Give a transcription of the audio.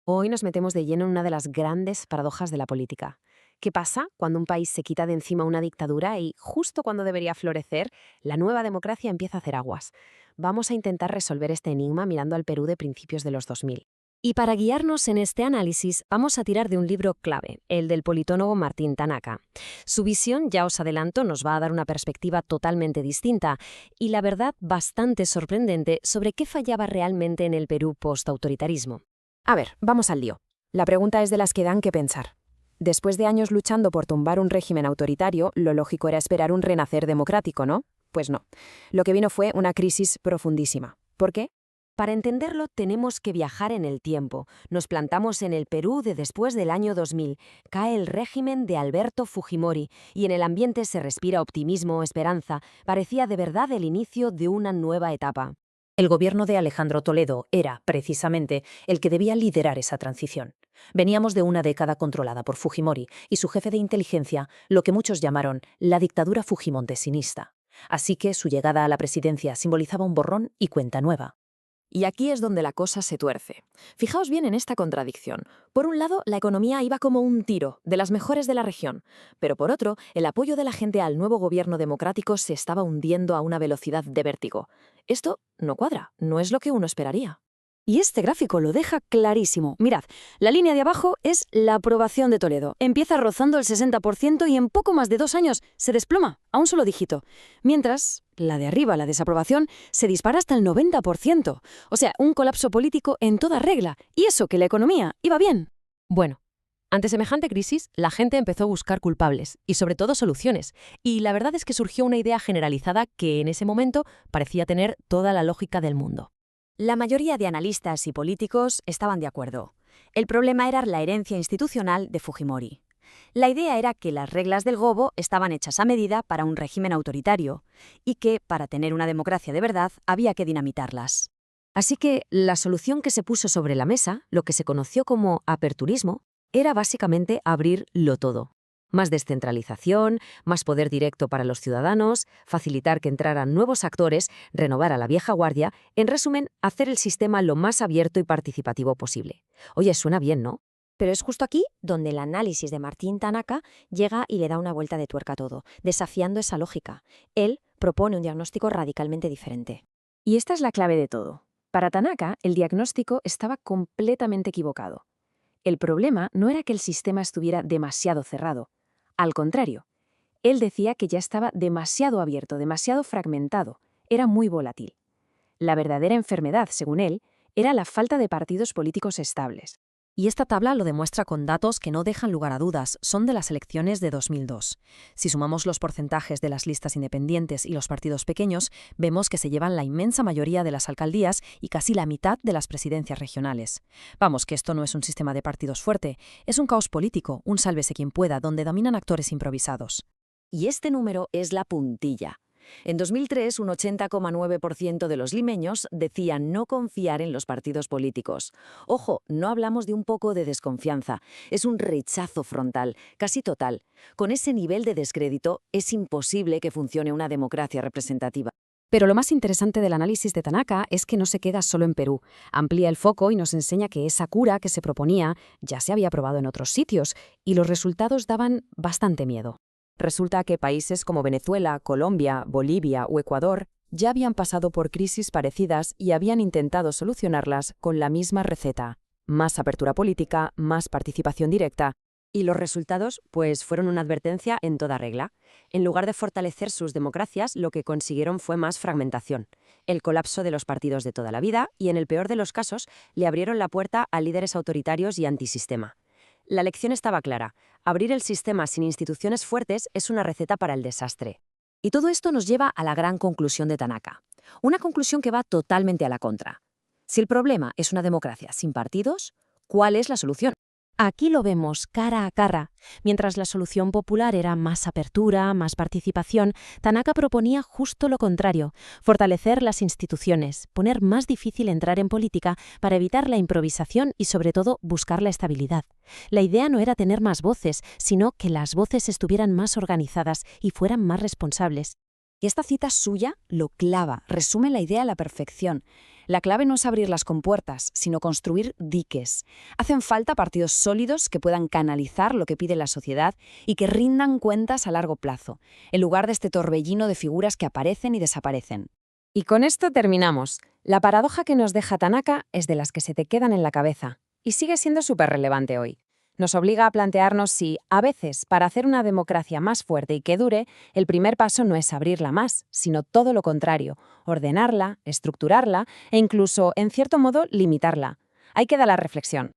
Hoy nos metemos de lleno en una de las grandes paradojas de la política. ¿Qué pasa cuando un país se quita de encima una dictadura y justo cuando debería florecer, la nueva democracia empieza a hacer aguas? Vamos a intentar resolver este enigma mirando al Perú de principios de los 2000. Y para guiarnos en este análisis, vamos a tirar de un libro clave, el del politólogo Martín Tanaka. Su visión, ya os adelanto, nos va a dar una perspectiva totalmente distinta y, la verdad, bastante sorprendente sobre qué fallaba realmente en el Perú post-autoritarismo. A ver, vamos al lío. La pregunta es de las que dan que pensar. Después de años luchando por tumbar un régimen autoritario, lo lógico era esperar un renacer democrático, ¿no? Pues no. Lo que vino fue una crisis profundísima. ¿Por qué? Para entenderlo, tenemos que viajar en el tiempo. Nos plantamos en el Perú de después del año 2000. Cae el régimen de Alberto Fujimori y en el ambiente se respira optimismo, esperanza. Parecía de verdad el inicio de una nueva etapa. El gobierno de Alejandro Toledo era, precisamente, el que debía liderar esa transición. Veníamos de una década controlada por Fujimori y su jefe de inteligencia, lo que muchos llamaron la dictadura fujimontesinista. Así que su llegada a la presidencia simbolizaba un borrón y cuenta nueva. Y aquí es donde la cosa se tuerce. Fijaos bien en esta contradicción. Por un lado, la economía iba como un tiro, de las mejores de la región. Pero por otro, el apoyo de la gente al nuevo gobierno democrático se estaba hundiendo a una velocidad de vértigo. Esto no cuadra, no es lo que uno esperaría. Y este gráfico lo deja clarísimo. Mirad, la línea de abajo es la aprobación de Toledo. Empieza rozando el 60% y en poco más de 2 años se desploma a un solo dígito. Mientras, la de arriba, la desaprobación, se dispara hasta el 90%. O sea, un colapso político en toda regla. Y eso que la economía iba bien. Bueno, ante semejante crisis, la gente empezó a buscar culpables y sobre todo soluciones. Y la verdad es que surgió una idea generalizada que en ese momento parecía tener toda la lógica del mundo. La mayoría de analistas y políticos estaban de acuerdo. El problema era la herencia institucional de Fujimori. La idea era que las reglas del gobo estaban hechas a medida para un régimen autoritario y que, para tener una democracia de verdad, había que dinamitarlas. Así que la solución que se puso sobre la mesa, lo que se conoció como aperturismo, era básicamente abrirlo todo. Más descentralización, más poder directo para los ciudadanos, facilitar que entraran nuevos actores, renovar a la vieja guardia, en resumen, hacer el sistema lo más abierto y participativo posible. Oye, suena bien, ¿no? Pero es justo aquí donde el análisis de Martín Tanaka llega y le da una vuelta de tuerca a todo, desafiando esa lógica. Él propone un diagnóstico radicalmente diferente. Y esta es la clave de todo. Para Tanaka, el diagnóstico estaba completamente equivocado. El problema no era que el sistema estuviera demasiado cerrado. Al contrario, él decía que ya estaba demasiado abierto, demasiado fragmentado, era muy volátil. La verdadera enfermedad, según él, era la falta de partidos políticos estables. Y esta tabla lo demuestra con datos que no dejan lugar a dudas, son de las elecciones de 2002. Si sumamos los porcentajes de las listas independientes y los partidos pequeños, vemos que se llevan la inmensa mayoría de las alcaldías y casi la mitad de las presidencias regionales. Vamos, que esto no es un sistema de partidos fuerte, es un caos político, un sálvese quien pueda, donde dominan actores improvisados. Y este número es la puntilla. En 2003, un 80,9% de los limeños decían no confiar en los partidos políticos. Ojo, no hablamos de un poco de desconfianza, es un rechazo frontal, casi total. Con ese nivel de descrédito, es imposible que funcione una democracia representativa. Pero lo más interesante del análisis de Tanaka es que no se queda solo en Perú. Amplía el foco y nos enseña que esa cura que se proponía ya se había probado en otros sitios y los resultados daban bastante miedo. Resulta que países como Venezuela, Colombia, Bolivia o Ecuador ya habían pasado por crisis parecidas y habían intentado solucionarlas con la misma receta. Más apertura política, más participación directa. Y los resultados, pues, fueron una advertencia en toda regla. En lugar de fortalecer sus democracias, lo que consiguieron fue más fragmentación, el colapso de los partidos de toda la vida y, en el peor de los casos, le abrieron la puerta a líderes autoritarios y antisistema. La lección estaba clara. Abrir el sistema sin instituciones fuertes es una receta para el desastre. Y todo esto nos lleva a la gran conclusión de Tanaka. Una conclusión que va totalmente a la contra. Si el problema es una democracia sin partidos, ¿cuál es la solución? Aquí lo vemos cara a cara. Mientras la solución popular era más apertura, más participación, Tanaka proponía justo lo contrario, fortalecer las instituciones, poner más difícil entrar en política para evitar la improvisación y sobre todo buscar la estabilidad. La idea no era tener más voces, sino que las voces estuvieran más organizadas y fueran más responsables. Y esta cita suya lo clava, resume la idea a la perfección. La clave no es abrir las compuertas, sino construir diques. Hacen falta partidos sólidos que puedan canalizar lo que pide la sociedad y que rindan cuentas a largo plazo, en lugar de este torbellino de figuras que aparecen y desaparecen. Y con esto terminamos. La paradoja que nos deja Tanaka es de las que se te quedan en la cabeza, y sigue siendo súper relevante hoy. Nos obliga a plantearnos si, a veces, para hacer una democracia más fuerte y que dure, el primer paso no es abrirla más, sino todo lo contrario, ordenarla, estructurarla e incluso, en cierto modo, limitarla. Ahí queda la reflexión.